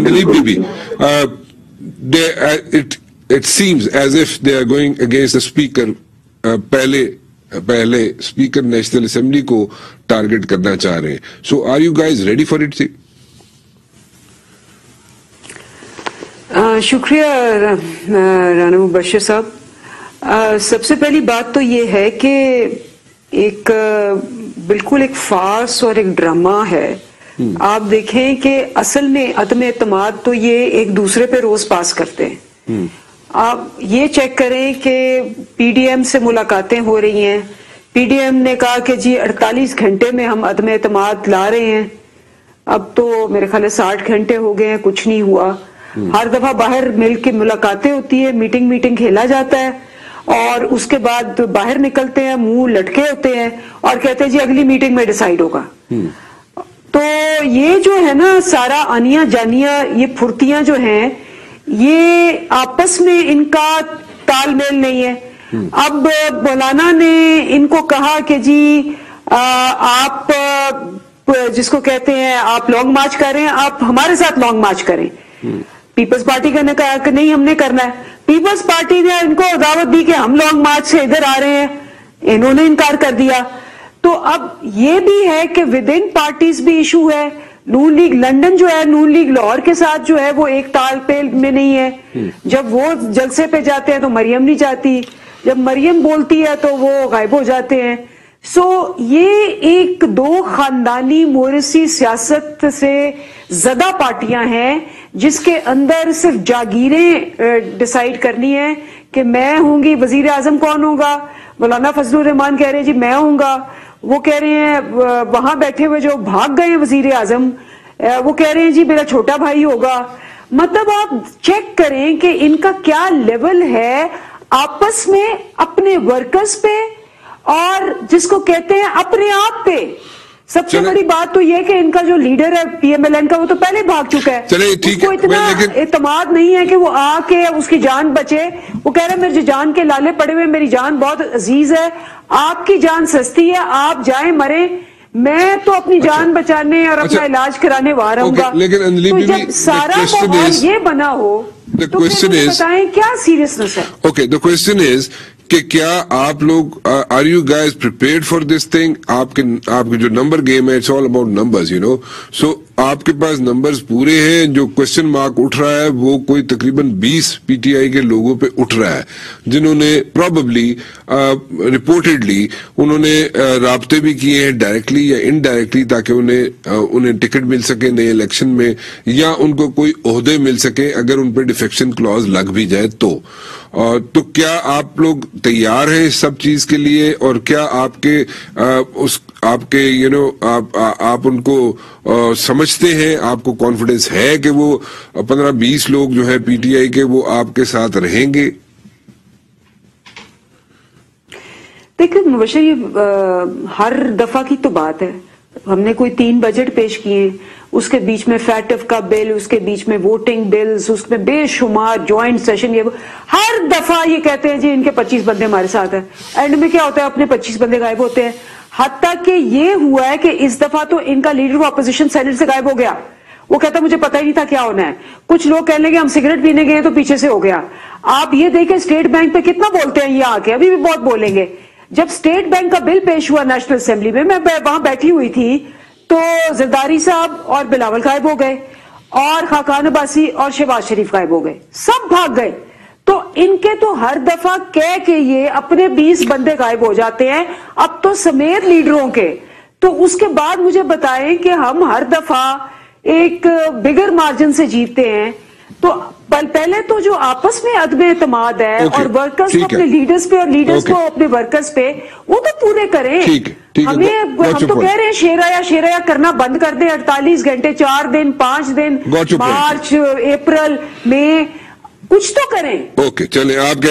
دلیپ بی it seems as if they are going against the speaker. پہلے speaker national assembly کو target کرنا چاہ رہے ہیں. So are you guys ready for it? شکریہ رانا مبشر صاحب. سب سے پہلی بات تو یہ ہے کہ ایک بالکل ایک فارس اور ایک ڈرامہ ہے. آپ دیکھیں کہ اصل میں عدم اعتماد تو یہ ایک دوسرے پہ روز پاس کرتے ہیں. آپ یہ چیک کریں کہ پی ڈی ایم سے ملاقاتیں ہو رہی ہیں. پی ڈی ایم نے کہا کہ جی 48 گھنٹے میں ہم عدم اعتماد لا رہے ہیں. اب تو میرے خیال ہے 60 گھنٹے ہو گئے ہیں, کچھ نہیں ہوا. ہر دفعہ باہر مل کے ملاقاتیں ہوتی ہے, میٹنگ کھیلا جاتا ہے, اور اس کے بعد باہر نکلتے ہیں, منہ لٹکے ہوتے ہیں اور کہتے ہیں جی اگلی میٹنگ میں ڈیسائیڈ ہوگا. تو یہ جو ہے نا سارا آنیا جانیا, یہ پھرتیاں جو ہیں, یہ آپس میں ان کا تال میل نہیں ہے. اب مولانا نے ان کو کہا کہ جی آپ جس کو کہتے ہیں آپ لانگ مارچ کر رہے ہیں, آپ ہمارے ساتھ لانگ مارچ کریں. پیپلز پارٹی نے کہا کہ نہیں ہم نے کرنا ہے. پیپلز پارٹی نے ان کو دعوت دی کہ ہم لانگ مارچ سے ادھر آ رہے ہیں, انہوں نے انکار کر دیا. تو اب یہ بھی ہے کہ ود ان پارٹیز بھی ایشو ہے. نون لیگ لنڈن جو ہے نون لیگ لاہور کے ساتھ جو ہے وہ ایک تال پیل میں نہیں ہے. جب وہ جلسے پہ جاتے ہیں تو مریم نہیں جاتی, جب مریم بولتی ہے تو وہ غائب ہو جاتے ہیں. سو یہ ایک دو خاندانی موریثی سیاست سے زدہ پارٹیاں ہیں جس کے اندر صرف جاگیریں ڈیسائیڈ کرنی ہے کہ میں ہوں گی, وزیر اعظم کون ہوگا. مولانا فضل الرحمان کہہ رہے ہیں جی میں ہوں گا. وہ کہہ رہے ہیں وہاں بیٹھے ہوئے جو بھاگ گئے ہیں وزیر اعظم, وہ کہہ رہے ہیں جی میرا چھوٹا بھائی ہوگا. مطلب آپ چیک کریں کہ ان کا کیا لیول ہے آپس میں اپنے ورکرز پہ اور جس کو کہتے ہیں اپنے آپ پہ. سب سے بڑی بات تو یہ کہ ان کا جو لیڈر ہے پی ایم ایل این کا وہ تو پہلے بھاگ چکا ہے. اس کو اتنا اعتماد نہیں ہے کہ وہ آ کے اس کی جان بچے. وہ کہہ رہا ہے میری جان کے لالے پڑے ہوئے, میری جان بہت عزیز ہے, آپ کی جان سستی ہے, آپ جائیں مریں, میں تو اپنی جان بچانے اور اپنا علاج کرانے وہاں رہوں گا. تو جب سارا ماحول یہ بنا ہو تو پھر بتائیں کیا سیریسنس ہے. اوکے, the question is کہ کیا آپ لوگ are you guys prepared for this thing? آپ کے جو نمبر گیم ہے, it's all about numbers, you know. So آپ کے پاس نمبرز پورے ہیں. جو کوشچن مارک اٹھ رہا ہے وہ کوئی تقریباً 20 پی ٹی آئی کے لوگوں پہ اٹھ رہا ہے جنہوں نے پروبیبلی رپورٹڈلی انہوں نے رابطے بھی کیے ہیں ڈائریکٹلی یا انڈائریکٹلی تاکہ انہیں ٹکٹ مل سکے نئے الیکشن میں, یا ان کو کوئی عہدے مل سکے اگر ان پہ ڈیفیکشن کلوز لگ بھی جائے تو. تو کیا آپ لوگ تیار ہیں اس سب چیز کے لیے, اور کیا آپ کے یو نو آپ ان کو سمجھتے ہیں, آپ کو کانفیڈنس ہے کہ وہ 15-20 لوگ جو ہے پی ٹی آئی کے وہ آپ کے ساتھ رہیں گے؟ دیکھیں مبشر, یہ ہر دفعہ کی تو بات ہے. ہم نے کوئی 3 بجٹ پیش کیے, اس کے بیچ میں فیٹف کا بل, اس کے بیچ میں ووٹنگ بلز, اس میں بے شمار جوائنٹ سیشن. یہ ہر دفعہ یہ کہتے ہیں جی ان کے 25 بندے ہمارے ساتھ ہیں. اینڈ میں کیا ہوتا ہے, اپنے 25 بندے غائب ہوتے ہیں. حتیٰ کہ یہ ہوا ہے کہ اس دفعہ تو ان کا لیڈر اپوزیشن سینٹ سے غائب ہو گیا. وہ کہتا مجھے پتہ ہی نہیں تھا کیا ہونا ہے. کچھ لوگ کہنے لگے ہم سگریٹ پینے گئے تو پیچھے سے ہو گیا. آپ یہ دیکھیں اسٹیٹ بینک پہ کتنا بولتے ہیں یہ آ کے, ابھی بھی بہت بولیں گے. جب اسٹیٹ بینک کا بل پیش ہوا نیشنل اسمبلی میں وہاں بیٹھی ہوئی تھی تو زرداری صاحب اور بلاول غائب ہو گئے, اور خاقان عباسی اور شہباز شریف غائب ہو گئے, سب بھاگ گئے. تو ان کے تو ہر دفعہ کہہ کے یہ اپنے 20 بندے غائب ہو جاتے ہیں, اب تو سمیت لیڈروں کے. تو اس کے بعد مجھے بتائیں کہ ہم ہر دفعہ ایک بگر مارجن سے جیتتے ہیں. تو پہلے تو جو آپس میں عدم اعتماد ہے اور ورکرز کو اپنے لیڈرز پہ اور لیڈرز کو اپنے ورکرز پہ, وہ تو پورے کریں. ہم تو کہہ رہے ہیں شیرایا کرنا بند کر دیں. 48 گھنٹے, 4 دن, 5 دن, مارچ, اپریل, مئی, کچھ تو کریں. اوکے چلیں آپ